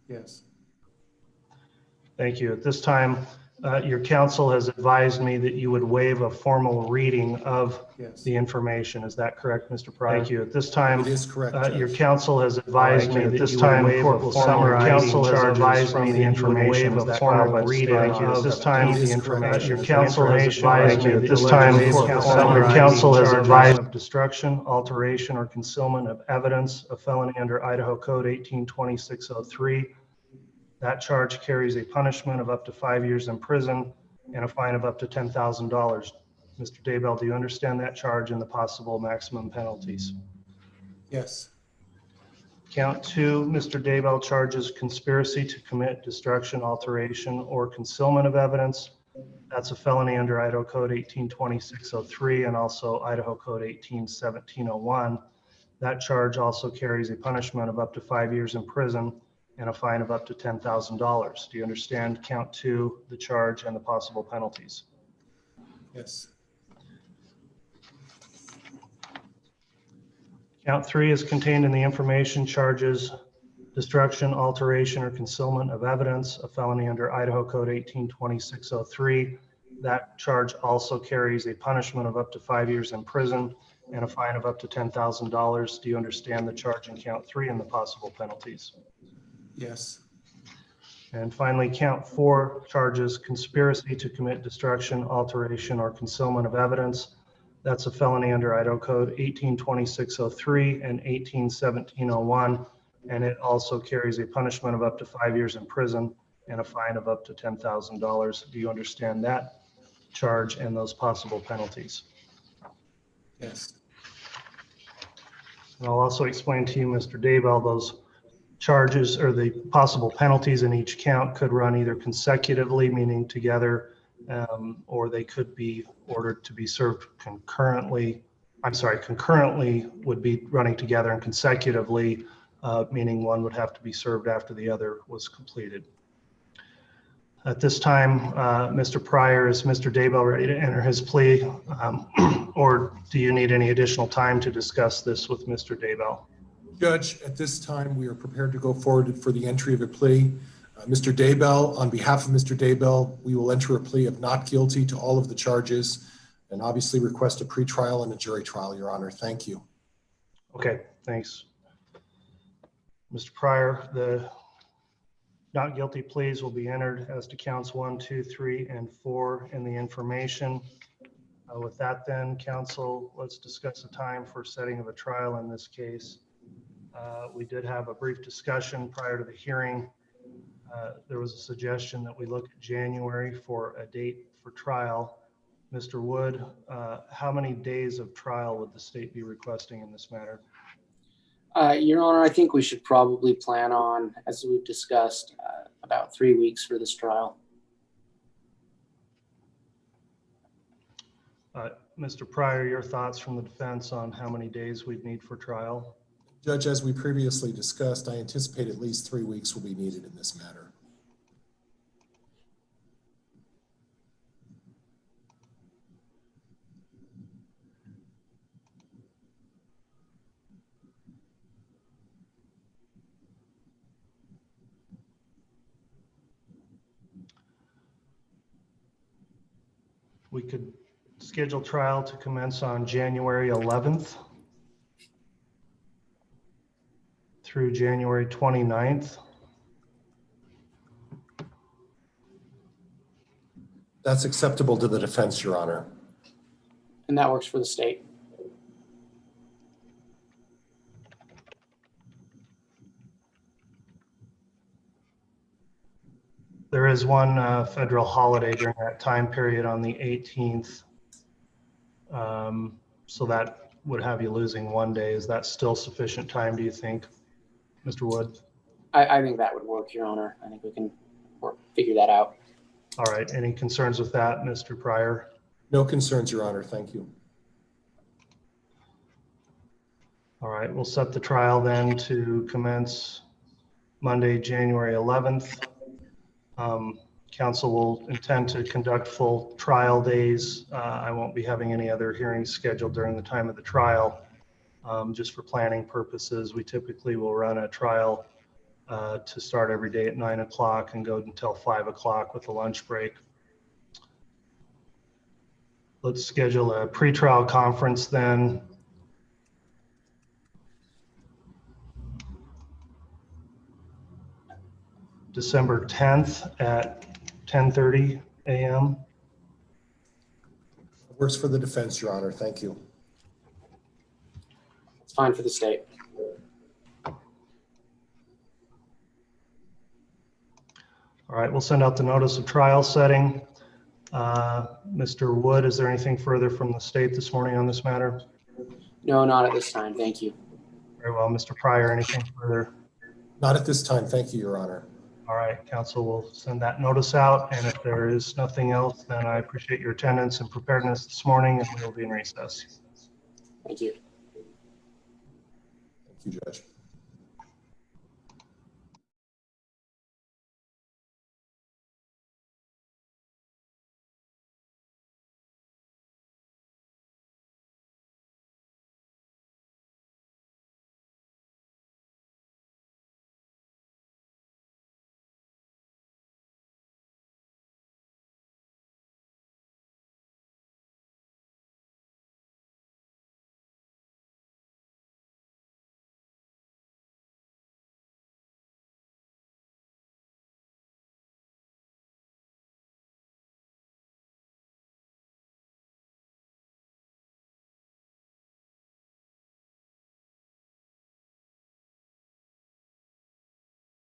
Yes. Thank you. At this time, your counsel has advised me that you would waive a formal reading of the information. Is that correct, Mr. Pryor? Thank you. At this time, it is correct, your counsel has advised me at that this you time, would waive court a will formal summarize counsel has charges advised from me the that you would information. waive a Is that formal correct? reading Thank you. of At this the time, information. your Your counsel has advised me that this you time, would waive court a will formal summarize counsel has charges advised of destruction, alteration, or concealment of evidence, a felony under Idaho Code 182603. That charge carries a punishment of up to 5 years in prison and a fine of up to $10,000. Mr. Daybell, do you understand that charge and the possible maximum penalties? Yes. Count 2, Mr. Daybell charges conspiracy to commit destruction, alteration, or concealment of evidence. That's a felony under Idaho Code 182603 and also Idaho Code 181701. That charge also carries a punishment of up to 5 years in prison and a fine of up to $10,000. Do you understand count 2, the charge and the possible penalties? Yes. Count 3 is contained in the information charges destruction, alteration, or concealment of evidence, a felony under Idaho Code 182603. That charge also carries a punishment of up to 5 years in prison and a fine of up to $10,000. Do you understand the charge in count 3 and the possible penalties? Yes. And finally, count 4 charges conspiracy to commit destruction, alteration, or concealment of evidence. That's a felony under Idaho Code 182603 and 181701, and it also carries a punishment of up to 5 years in prison and a fine of up to $10,000. Do you understand that charge and those possible penalties? Yes. And I'll also explain to you, Mr. Daybell, those charges or the possible penalties in each count could run either consecutively, meaning together, or they could be ordered to be served concurrently. Concurrently would be running together, and consecutively, meaning one would have to be served after the other was completed. At this time, Mr. Pryor, is Mr. Daybell ready to enter his plea? Or do you need any additional time to discuss this with Mr. Daybell? Judge, at this time, we are prepared to go forward for the entry of a plea. Mr. Daybell, on behalf of Mr. Daybell, we will enter a plea of not guilty to all of the charges and obviously request a pretrial and a jury trial, Your Honor. Thank you. Okay, thanks. Mr. Pryor, the not guilty pleas will be entered as to counts 1, 2, 3, and 4 in the information. With that then, counsel, let's discuss a time for setting of a trial in this case. We did have a brief discussion prior to the hearing. There was a suggestion that we look at January for a date for trial. Mr. Wood, how many days of trial would the state be requesting in this matter? Your Honor, I think we should probably plan on, as we've discussed, about 3 weeks for this trial. Mr. Pryor, your thoughts from the defense on how many days we'd need for trial? Judge, as we previously discussed, I anticipate at least 3 weeks will be needed in this matter. We could schedule trial to commence on January 11th through January 29th. That's acceptable to the defense, Your Honor. And that works for the state. There is one federal holiday during that time period on the 18th. So that would have you losing 1 day. Is that still sufficient time, do you think, Mr. Wood? I think that would work, Your Honor. I think we can figure that out. All right. Any concerns with that, Mr. Pryor? No concerns, Your Honor. Thank you. All right. We'll set the trial then to commence Monday, January 11th. Council will intend to conduct full trial days. I won't be having any other hearings scheduled during the time of the trial. Just for planning purposes, we typically will run a trial to start every day at 9 o'clock and go until 5 o'clock with a lunch break. Let's schedule a pretrial conference then. December 10th at 10:30 a.m. Works for the defense, Your Honor. Thank you. It's fine for the state. All right, we'll send out the notice of trial setting. Mr. Wood, is there anything further from the state this morning on this matter? No, not at this time. Thank you. Very well. Mr. Pryor, anything further? Not at this time. Thank you, Your Honor. All right, council will send that notice out. And if there is nothing else, then I appreciate your attendance and preparedness this morning, and we will be in recess. Thank you. Thank you, Judge.